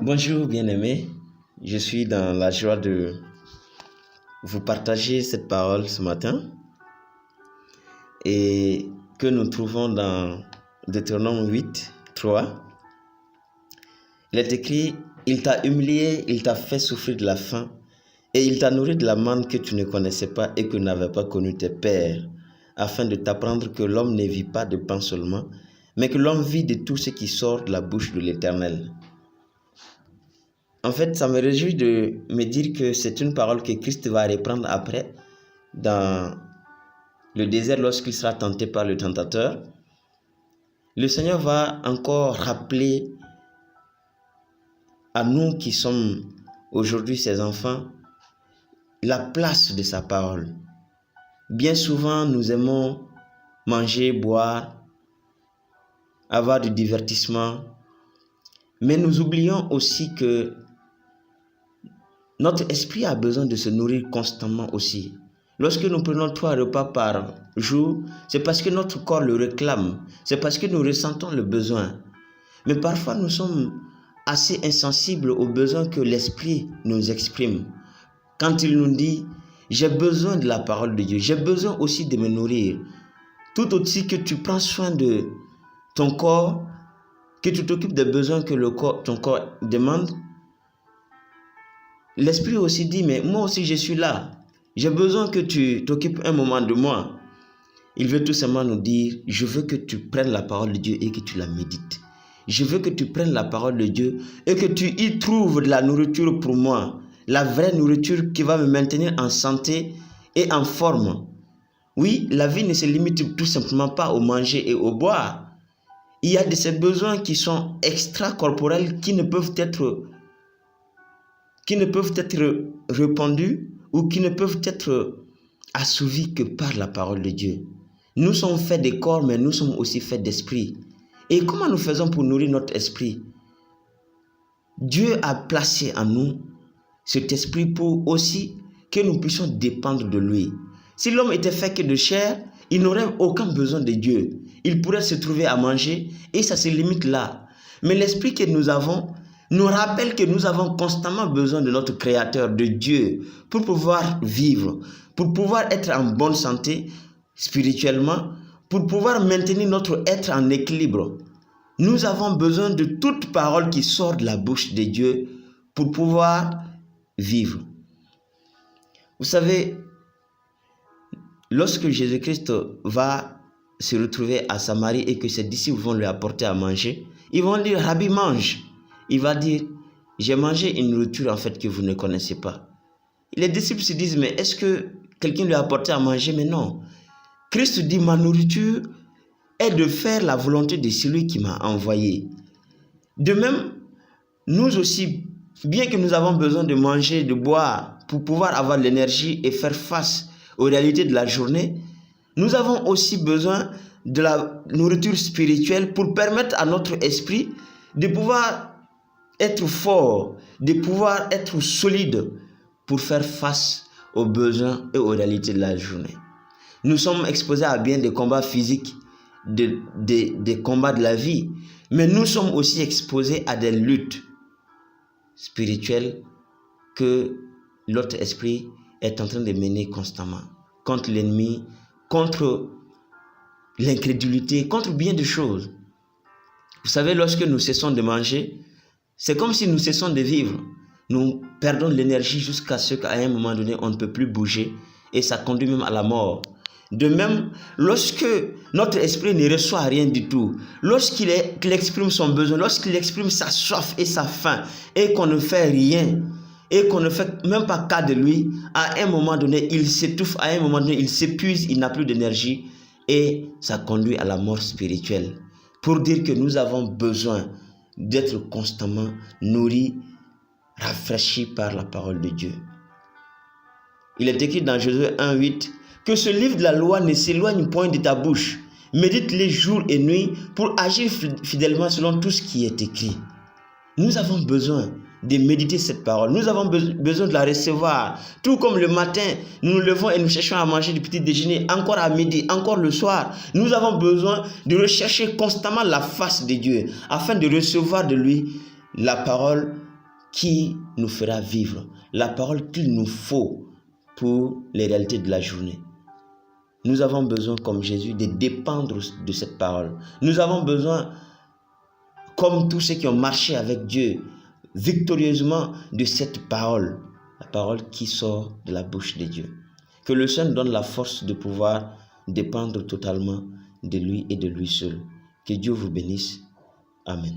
Bonjour bien-aimés, je suis dans la joie de vous partager cette parole ce matin et que nous trouvons dans Deutéronome 8, 3. Il est écrit, il t'a humilié, il t'a fait souffrir de la faim et il t'a nourri de la manne que tu ne connaissais pas et que n'avaient pas connu tes pères, afin de t'apprendre que l'homme ne vit pas de pain seulement, mais que l'homme vit de tout ce qui sort de la bouche de l'Éternel. En fait, ça me réjouit de me dire que c'est une parole que Christ va reprendre après dans le désert lorsqu'il sera tenté par le tentateur. Le Seigneur va encore rappeler à nous qui sommes aujourd'hui ses enfants la place de sa parole. Bien souvent, nous aimons manger, boire, avoir du divertissement, mais nous oublions aussi que notre esprit a besoin de se nourrir constamment aussi. Lorsque nous prenons 3 repas par jour, c'est parce que notre corps le réclame, c'est parce que nous ressentons le besoin. Mais parfois, nous sommes assez insensibles aux besoins que l'esprit nous exprime. Quand il nous dit, j'ai besoin de la parole de Dieu, j'ai besoin aussi de me nourrir. Tout aussi que tu prends soin de ton corps, que tu t'occupes des besoins que ton corps demande, l'esprit aussi dit, mais moi aussi je suis là. J'ai besoin que tu t'occupes un moment de moi. Il veut tout simplement nous dire, je veux que tu prennes la parole de Dieu et que tu la médites. Je veux que tu prennes la parole de Dieu et que tu y trouves de la nourriture pour moi. La vraie nourriture qui va me maintenir en santé et en forme. Oui, la vie ne se limite tout simplement pas au manger et au boire. Il y a de ces besoins qui sont extracorporels qui ne peuvent être répandus ou qui ne peuvent être assouvis que par la parole de Dieu. Nous sommes faits de corps, mais nous sommes aussi faits d'esprit. Et comment nous faisons pour nourrir notre esprit? Dieu a placé en nous cet esprit pour aussi que nous puissions dépendre de lui. Si l'homme était fait que de chair, il n'aurait aucun besoin de Dieu. Il pourrait se trouver à manger et ça se limite là. Mais l'esprit que nous avons nous rappelle que nous avons constamment besoin de notre Créateur, de Dieu, pour pouvoir vivre, pour pouvoir être en bonne santé spirituellement, pour pouvoir maintenir notre être en équilibre. Nous avons besoin de toute parole qui sort de la bouche de Dieu pour pouvoir vivre. Vous savez, lorsque Jésus-Christ va se retrouver à Samarie et que ses disciples vont lui apporter à manger, ils vont dire, Rabbi, mange. Il va dire, j'ai mangé une nourriture en fait que vous ne connaissez pas. Les disciples se disent, mais est-ce que quelqu'un lui a apporté à manger? Mais non. Christ dit, ma nourriture est de faire la volonté de celui qui m'a envoyé. De même, nous aussi, bien que nous avons besoin de manger, de boire, pour pouvoir avoir l'énergie et faire face aux réalités de la journée, nous avons aussi besoin de la nourriture spirituelle pour permettre à notre esprit de pouvoir être fort, de pouvoir être solide pour faire face aux besoins et aux réalités de la journée. Nous sommes exposés à bien des combats physiques, des combats de la vie, mais nous sommes aussi exposés à des luttes spirituelles que notre esprit est en train de mener constamment contre l'ennemi, contre l'incrédulité, contre bien de choses. Vous savez, lorsque nous cessons de manger, c'est comme si nous cessons de vivre. Nous perdons l'énergie jusqu'à ce qu'à un moment donné, on ne peut plus bouger et ça conduit même à la mort. De même, lorsque notre esprit ne reçoit rien du tout, lorsqu'il exprime son besoin, lorsqu'il exprime sa soif et sa faim et qu'on ne fait rien et qu'on ne fait même pas cas de lui, à un moment donné, il s'étouffe, à un moment donné, il s'épuise, il n'a plus d'énergie et ça conduit à la mort spirituelle. Pour dire que nous avons besoin d'être constamment nourris, rafraîchis par la parole de Dieu. Il est écrit dans Josué 1:8 que ce livre de la loi ne s'éloigne point de ta bouche. Médite-les jour et nuit pour agir fidèlement selon tout ce qui est écrit. Nous avons besoin de méditer cette parole. Nous avons besoin de la recevoir. Tout comme le matin, nous nous levons et nous cherchons à manger du petit déjeuner, encore à midi, encore le soir. Nous avons besoin de rechercher constamment la face de Dieu afin de recevoir de lui la parole qui nous fera vivre, la parole qu'il nous faut pour les réalités de la journée. Nous avons besoin, comme Jésus, de dépendre de cette parole. Nous avons besoin, comme tous ceux qui ont marché avec Dieu, victorieusement de cette parole, la parole qui sort de la bouche de Dieu. Que le Seigneur nous donne la force de pouvoir dépendre totalement de lui et de lui seul. Que Dieu vous bénisse. Amen.